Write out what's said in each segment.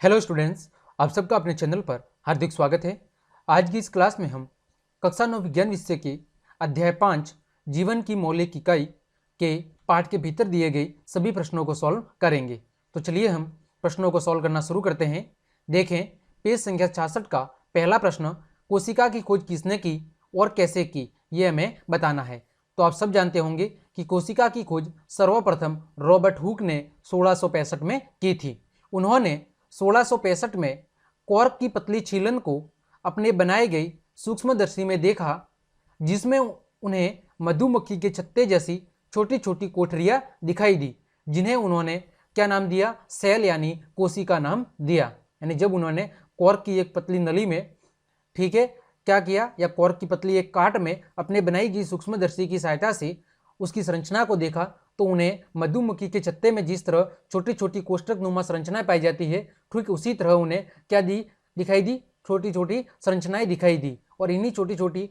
Hello students, आप सबका अपने चैनल पर हार्दिक स्वागत है। आज की इस क्लास में हम कक्षा 9 विज्ञान विषय के अध्याय 5 जीवन की मौलिक इकाई के पाठ के भीतर दिए गए सभी प्रश्नों को सॉल्व करेंगे। तो चलिए हम प्रश्नों को सॉल्व करना शुरू करते हैं। देखें, पेज संख्या 66 का पहला प्रश्न, कोशिका की खोज किसने की और कैसे की, ये हमें बताना है। तो आप सब जानते होंगे कि कोशिका की खोज सर्वप्रथम रॉबर्ट हुक ने 1665 में की थी। उन्होंने 1665 में कॉर्क की पतली छीलन को अपने बनाए गए सूक्ष्मदर्शी में देखा, जिसमें उन्हें मधुमक्खी के छत्ते जैसी छोटी छोटी कोठरियां दिखाई दी, जिन्हें उन्होंने क्या नाम दिया? सेल यानी कोशिका नाम दिया। यानी जब उन्होंने कॉर्क की एक पतली नली में, ठीक है, क्या किया, या कॉर्क की पतली एक काट में अपने बनाई गई सूक्ष्मदर्शी की सहायता से उसकी संरचना को देखा, तो उन्हें मधुमक्खी के छत्ते में जिस तरह छोटी छोटी कोष्ठक नुमा संरचनाएं पाई जाती है, ठीक उसी तरह उन्हें क्या दिखाई दी? छोटी छोटी संरचनाएं दिखाई दी, और इन्हीं छोटी छोटी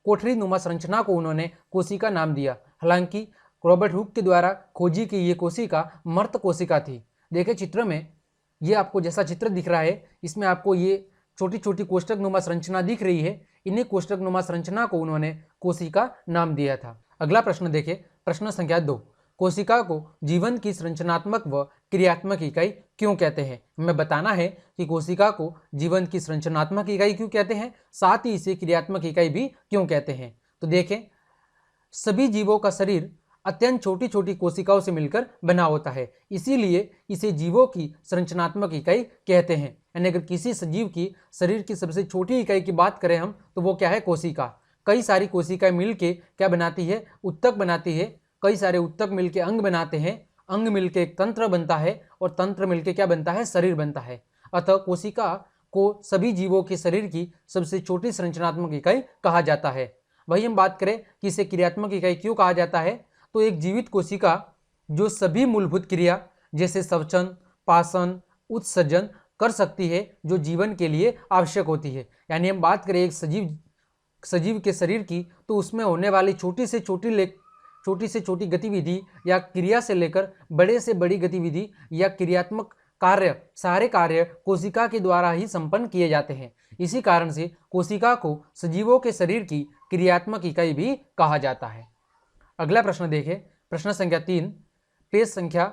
कोठरी नुमा संरचना को उन्होंने कोशिका नाम दिया। हालांकि रॉबर्ट हुक के द्वारा खोजी की ये कोशिका मर्त कोशिका थी। देखें चित्र में, ये आपको जैसा चित्र दिख रहा है, इसमें आपको ये छोटी छोटी कोष्ठक नुमा संरचना दिख रही है। इन्हीं कोष्ठक नुमा संरचना को उन्होंने कोशिका नाम दिया था। अगला प्रश्न देखें, प्रश्न संख्या 2, कोशिका को जीवन की संरचनात्मक व क्रियात्मक इकाई क्यों कहते हैं? हमें बताना है कि कोशिका को जीवन की संरचनात्मक इकाई क्यों कहते हैं, साथ ही इसे क्रियात्मक इकाई भी क्यों कहते हैं। तो देखें, सभी जीवों का शरीर अत्यंत छोटी छोटी कोशिकाओं से मिलकर बना होता है, इसीलिए इसे जीवों की संरचनात्मक इकाई कहते हैं। यानी अगर किसी सजीव की शरीर की सबसे छोटी इकाई की बात करें हम, तो वो क्या है? कोशिका। कई सारी कोशिकाएं मिलके क्या बनाती है? उत्तक बनाती है। कई सारे उत्तक मिलके अंग बनाते हैं, अंग मिलके एक तंत्र बनता है, और तंत्र मिलके क्या बनता है? शरीर बनता है। अतः कोशिका को सभी जीवों के शरीर की सबसे छोटी संरचनात्मक इकाई कहा जाता है। वही हम बात करें कि इसे क्रियात्मक इकाई क्यों कहा जाता है, तो एक जीवित कोशिका जो सभी मूलभूत क्रिया जैसे श्वसन, पाचन, उत्सर्जन कर सकती है, जो जीवन के लिए आवश्यक होती है। यानी हम बात करें एक सजीव के शरीर की, तो उसमें होने वाली छोटी से छोटी गतिविधि या क्रिया से लेकर बड़े से बड़ी गतिविधि या क्रियात्मक कार्य, सारे कार्य कोशिका के द्वारा ही संपन्न किए जाते हैं। इसी कारण से कोशिका को सजीवों के शरीर की क्रियात्मक इकाई भी कहा जाता है। अगला प्रश्न देखें, प्रश्न संख्या 3, पेज संख्या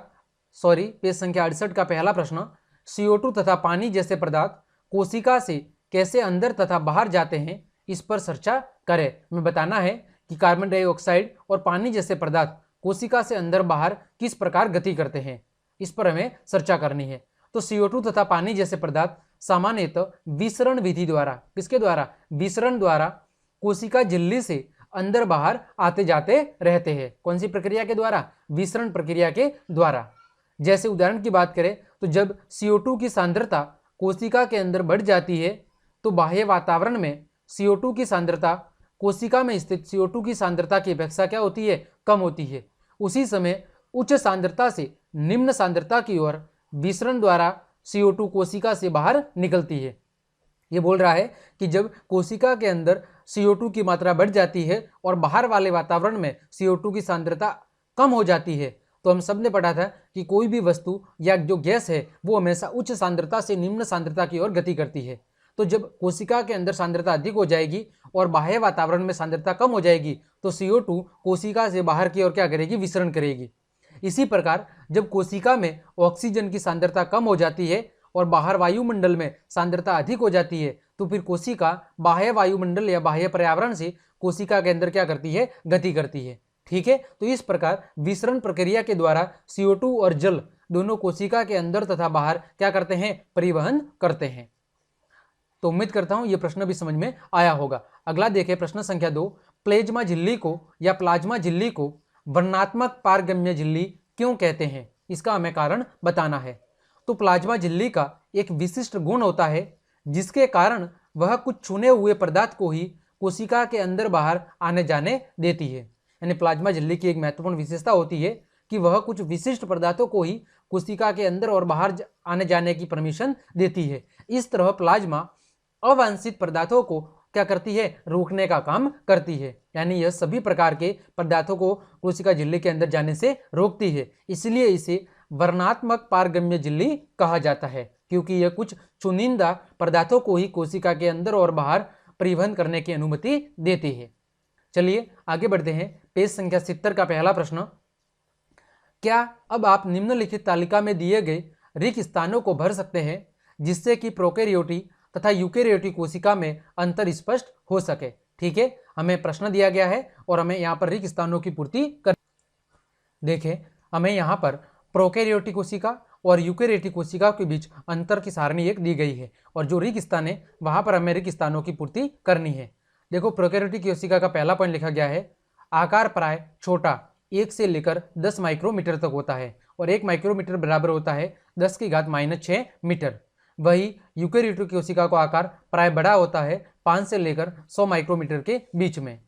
68 का पहला प्रश्न, CO2 तथा पानी जैसे पदार्थ कोशिका से कैसे अंदर तथा बाहर जाते हैं, इस पर चर्चा करें। हमें बताना है कि कार्बन डाइऑक्साइड और पानी जैसे पदार्थ कोशिका से अंदर बाहर किस प्रकार गति करते हैं, इस पर हमें चर्चा करनी है। तो CO2 तथा पानी जैसे पदार्थ सामान्यतः विसरण विधि द्वारा, किसके द्वारा? विसरण द्वारा कोशिका झिल्ली से अंदर बाहर आते जाते रहते हैं। कौन सी प्रक्रिया के द्वारा? विसरण प्रक्रिया के द्वारा। जैसे उदाहरण की बात करें, तो जब CO2 की सांद्रता कोशिका के अंदर बढ़ जाती है, तो बाह्य वातावरण में CO2 की सांद्रता कोशिका में स्थित CO2 की सांद्रता की अपेक्षा क्या होती है? कम होती है। उसी समय उच्च सांद्रता से निम्न सांद्रता की ओर विसरण द्वारा CO2 कोशिका से बाहर निकलती है। ये बोल रहा है कि जब कोशिका के अंदर CO2 की मात्रा बढ़ जाती है और बाहर वाले वातावरण में CO2 की सांद्रता कम हो जाती है, तो हम सब ने पढ़ा था कि कोई भी वस्तु या जो गैस है वो हमेशा उच्च सांद्रता से निम्न सांद्रता की ओर गति करती है। तो जब कोशिका के अंदर सांद्रता अधिक हो जाएगी और बाह्य वातावरण में सांद्रता कम हो जाएगी, तो CO2 कोशिका से बाहर की ओर क्या करेगी? विसरण करेगी। इसी प्रकार जब कोशिका में ऑक्सीजन की सांद्रता कम हो जाती है और बाहर वायुमंडल में सांद्रता अधिक हो जाती है, तो फिर कोशिका बाह्य वायुमंडल या बाह्य पर्यावरण से कोशिका के अंदर क्या करती है? गति करती है। ठीक है, तो इस प्रकार विसरण प्रक्रिया के द्वारा CO2 और जल दोनों कोशिका के अंदर तथा बाहर क्या करते हैं? परिवहन करते हैं। तो उम्मीद करता हूं यह प्रश्न भी समझ में आया होगा। अगला देखें, प्रश्न संख्या 2, प्लाज्मा झिल्ली को या प्लाज्मा झिल्ली को वर्णनात्मक पारगम्य झिल्ली क्यों कहते हैं, इसका हमें कारण बताना है। तो प्लाज्मा झिल्ली का एक विशिष्ट गुण होता है, जिसके कारण वह कुछ छूने हुए पदार्थ को ही कोशिका के अंदर बाहर आने जाने देती है। यानी प्लाज्मा झिल्ली की एक महत्वपूर्ण विशेषता होती है कि वह कुछ विशिष्ट पदार्थों को ही कोशिका के अंदर और बाहर आने जाने की परमिशन देती है। इस तरह प्लाज्मा अवांछित पदार्थों को क्या करती है? रोकने का काम करती है। यानी यह सभी प्रकार के पदार्थों को कोशिका झिल्ली के अंदर जाने से रोकती है, इसलिए इसे वर्णनात्मक पारगम्य झिल्ली कहा जाता है। क्योंकि यह कुछ चुनिंदा पदार्थों को ही कोशिका के अंदर और बाहर परिवहन करने की अनुमति देती है। चलिए आगे बढ़ते हैं। पेज संख्या 70 का पहला प्रश्न, क्या अब आप निम्नलिखित तालिका में दिए गए रिक्त स्थानों को भर सकते हैं जिससे कि प्रोकैरियोटी तथा यूकैरियोटी कोशिका में अंतर स्पष्ट हो सके। ठीक है, हमें प्रश्न दिया गया है और हमें यहाँ पर रिक्त स्थानों की पूर्ति कर। देखें, हमें यहाँ पर प्रोकैरियोटिक कोशिका और यूकैरियोटिक कोशिका के बीच अंतर की सारणी एक दी गई है और जो रिक्त स्थान है वहाँ पर हमें रिक्त स्थानों की पूर्ति करनी है। देखो, प्रोकैरियोटिक कोशिका का पहला पॉइंट लिखा गया है, आकार प्राय छोटा 1 से लेकर 10 माइक्रोमीटर तक होता है और 1 माइक्रोमीटर बराबर होता है 10⁻⁻6 मीटर। वही यूकैरियोटिक कोशिका का आकार प्राय बड़ा होता है 5 से लेकर 100 माइक्रोमीटर के बीच में।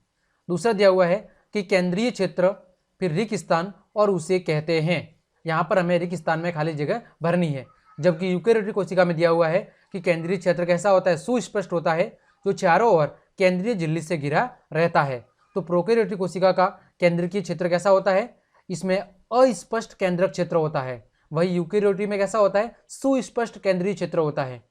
दूसरा दिया हुआ है कि केंद्रीय क्षेत्र फिर रिक्त स्थान और उसे कहते हैं। यहाँ पर हमें रिक्त स्थान में खाली जगह भरनी है, जबकि यूकैरियोटिक कोशिका में दिया हुआ है कि केंद्रीय क्षेत्र कैसा होता है, सुस्पष्ट होता है, जो चारों ओर केंद्रीय झिल्ली से घिरा रहता है। तो प्रोकैरियोटिक कोशिका का केंद्रीय क्षेत्र कैसा होता है, इसमें अस्पष्ट केंद्रक क्षेत्र होता है। वही यूकैरियोटी में कैसा होता है, सुस्पष्ट केंद्रीय क्षेत्र होता है।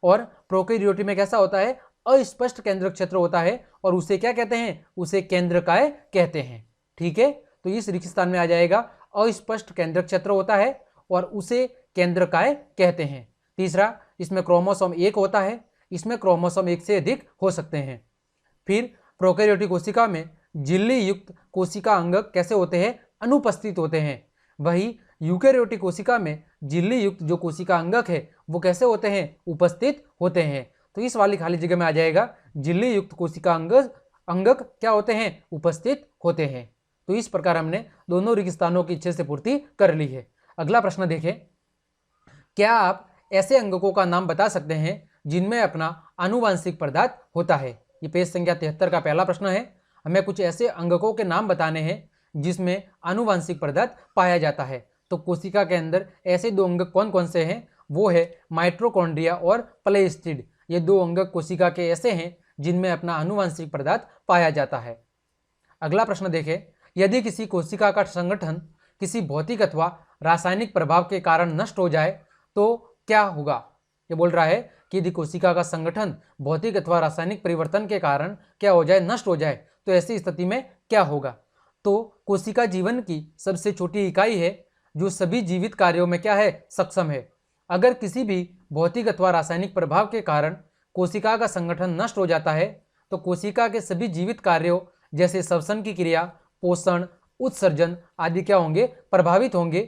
और प्रोकैरियोटी में कैसा होता है, अस्पष्ट केंद्रक क्षेत्र होता है और उसे क्या कहते हैं, उसे केंद्रकाय कहते हैं। ठीक है, तो इस रिक्त स्थान में आ जाएगा अस्पष्ट केंद्रक क्षेत्र होता है और उसे केंद्रकाय कहते हैं। तीसरा, इसमें क्रोमोसोम 1 होता है, इसमें क्रोमोसोम 1 से अधिक हो सकते हैं। फिर प्रोकैरियोटिक कोशिका में झिल्ली युक्त कोशिका अंगक कैसे होते हैं, अनुपस्थित होते हैं। वही यूकैरियोटिक कोशिका में झिल्ली युक्त जो कोशिका अंगक है वो कैसे होते हैं, उपस्थित होते हैं। तो इस वाली खाली जगह में आ जाएगा झिल्ली युक्त कोशिका अंगक क्या होते हैं, उपस्थित होते हैं। तो इस प्रकार हमने दोनों रिक्त स्थानों की अच्छे से पूर्ति कर ली है। अगला प्रश्न देखें, क्या आप ऐसे अंगकों का नाम बता सकते हैं जिनमें अपना आनुवांशिक पदार्थ होता है। ये पेज संख्या 73 का पहला प्रश्न है। हमें कुछ ऐसे अंगकों के नाम बताने हैं जिसमें आनुवांशिक पदार्थ पाया जाता है। तो कोशिका के अंदर ऐसे 2 अंगक कौन कौन से हैं, वो है माइटोकॉन्ड्रिया और प्लेस्टिड। ये 2 अंगक कोशिका के ऐसे हैं जिनमें अपना आनुवांशिक पदार्थ पाया जाता है। अगला प्रश्न देखें, यदि किसी कोशिका का संगठन किसी भौतिक अथवा रासायनिक प्रभाव के कारण नष्ट हो जाए तो क्या होगा। ये बोल रहा है कि यदि कोशिका का संगठन भौतिक अथवा रासायनिक परिवर्तन के कारण क्या हो जाए, नष्ट हो जाए, तो ऐसी स्थिति में क्या होगा। तो कोशिका जीवन की सबसे छोटी इकाई है जो सभी जीवित कार्यों में क्या है, सक्षम है। अगर किसी भी भौतिक अथवा रासायनिक प्रभाव के कारण कोशिका का संगठन नष्ट हो जाता है तो कोशिका के सभी जीवित कार्यों जैसे श्वसन की क्रिया, पोषण, उत्सर्जन आदि क्या होंगे, प्रभावित होंगे।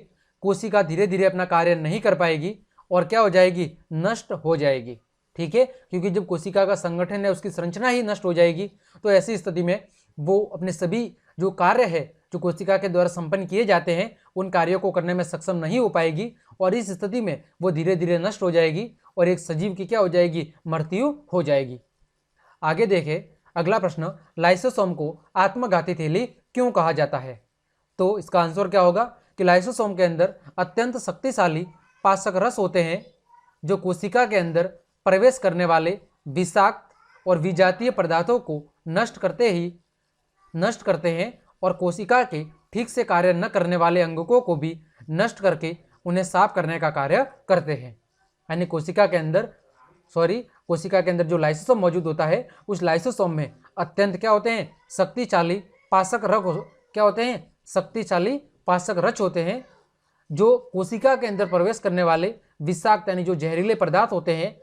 कोशिका धीरे धीरे अपना कार्य नहीं कर पाएगी और क्या हो जाएगी, नष्ट हो जाएगी। ठीक है, क्योंकि जब कोशिका का संगठन है उसकी संरचना ही नष्ट हो जाएगी तो ऐसी स्थिति में वो अपने सभी जो कार्य है जो कोशिका के द्वारा संपन्न किए जाते हैं उन कार्यों को करने में सक्षम नहीं हो पाएगी और इस स्थिति में वो धीरे धीरे नष्ट हो जाएगी और एक सजीव की क्या हो जाएगी, मृत्यु हो जाएगी। आगे देखें, अगला प्रश्न, लाइसोसोम को आत्मघाती थैली क्यों कहा जाता है। तो इसका आंसर क्या होगा कि लाइसोसोम के अंदर अत्यंत शक्तिशाली पाचक रस होते हैं जो कोशिका के अंदर प्रवेश करने वाले विषाक्त और विजातीय पदार्थों को नष्ट करते हैं और कोशिका के ठीक से कार्य न करने वाले अंगकों को भी नष्ट करके उन्हें साफ करने का कार्य करते हैं। यानी कोशिका के अंदर जो लाइसोसोम मौजूद होता है उस लाइसोसोम में अत्यंत क्या होते हैं, शक्तिशाली पाचक रच होते हैं जो कोशिका के अंदर प्रवेश करने वाले विषाक्त यानी जो जहरीले पदार्थ होते हैं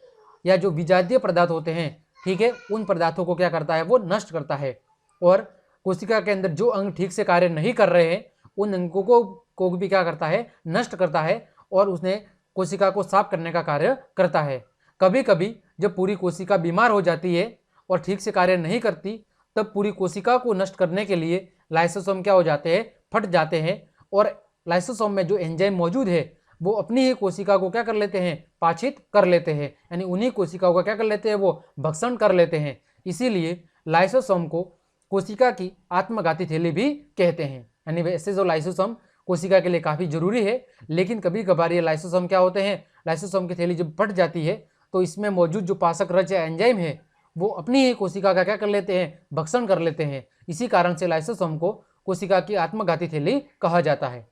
या जो विजातीय पदार्थ होते हैं, ठीक है, उन पदार्थों को क्या करता है, वो नष्ट करता है। और कोशिका के अंदर जो अंग ठीक से कार्य नहीं कर रहे हैं उन अंगों को भी क्या करता है, नष्ट करता है और उसने कोशिका को साफ करने का कार्य करता है। कभी कभी जब पूरी कोशिका बीमार हो जाती है और ठीक से कार्य नहीं करती तब पूरी कोशिका को नष्ट करने के लिए लाइसोसोम क्या हो जाते हैं, फट जाते हैं और लाइसोसोम में जो एंजाइम मौजूद है वो अपनी ही कोशिका को क्या कर लेते हैं, पाचित कर लेते हैं। यानी उन्हीं कोशिकाओं का क्या कर लेते हैं, वो भक्षण कर लेते हैं। इसीलिए लाइसोसोम को कोशिका की आत्मघाती थैली भी कहते हैं। यानी वैसे जो लाइसोसोम कोशिका के लिए काफ़ी जरूरी है, लेकिन कभी कभार ये लाइसोसोम क्या होते हैं, लाइसोसोम की थैली जब फट जाती है तो इसमें मौजूद जो पाचक रच या एंजाइम है वो अपनी ही कोशिका का क्या कर लेते हैं, भक्षण कर लेते हैं। इसी कारण से लाइसोसोम को कोशिका की आत्मघाती थैली कहा जाता है।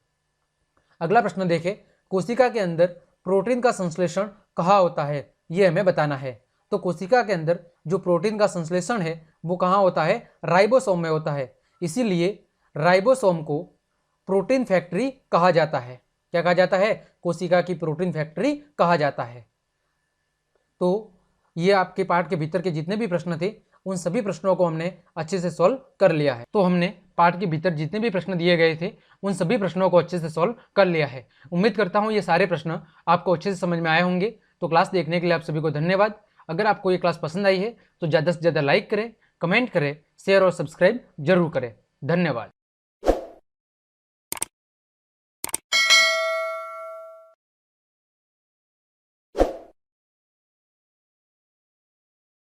अगला प्रश्न देखें, कोशिका के अंदर प्रोटीन का संश्लेषण कहाँ होता है, ये हमें बताना है। तो कोशिका के अंदर जो प्रोटीन का संश्लेषण है वो कहाँ होता है, राइबोसोम में होता है। इसीलिए राइबोसोम को प्रोटीन फैक्ट्री कहा जाता है। क्या कहा जाता है, कोशिका की प्रोटीन फैक्ट्री कहा जाता है। तो ये आपके पाठ के भीतर के जितने भी प्रश्न थे उन सभी प्रश्नों को हमने अच्छे से सॉल्व कर लिया है। तो हमने पाठ के भीतर जितने भी प्रश्न दिए गए थे उन सभी प्रश्नों को अच्छे से सॉल्व कर लिया है। उम्मीद करता हूँ ये सारे प्रश्न आपको अच्छे से समझ में आए होंगे। तो क्लास देखने के लिए आप सभी को धन्यवाद। अगर आपको ये क्लास पसंद आई है तो ज़्यादा से ज़्यादा लाइक करें, कमेंट करें, शेयर और सब्सक्राइब जरूर करें। धन्यवाद।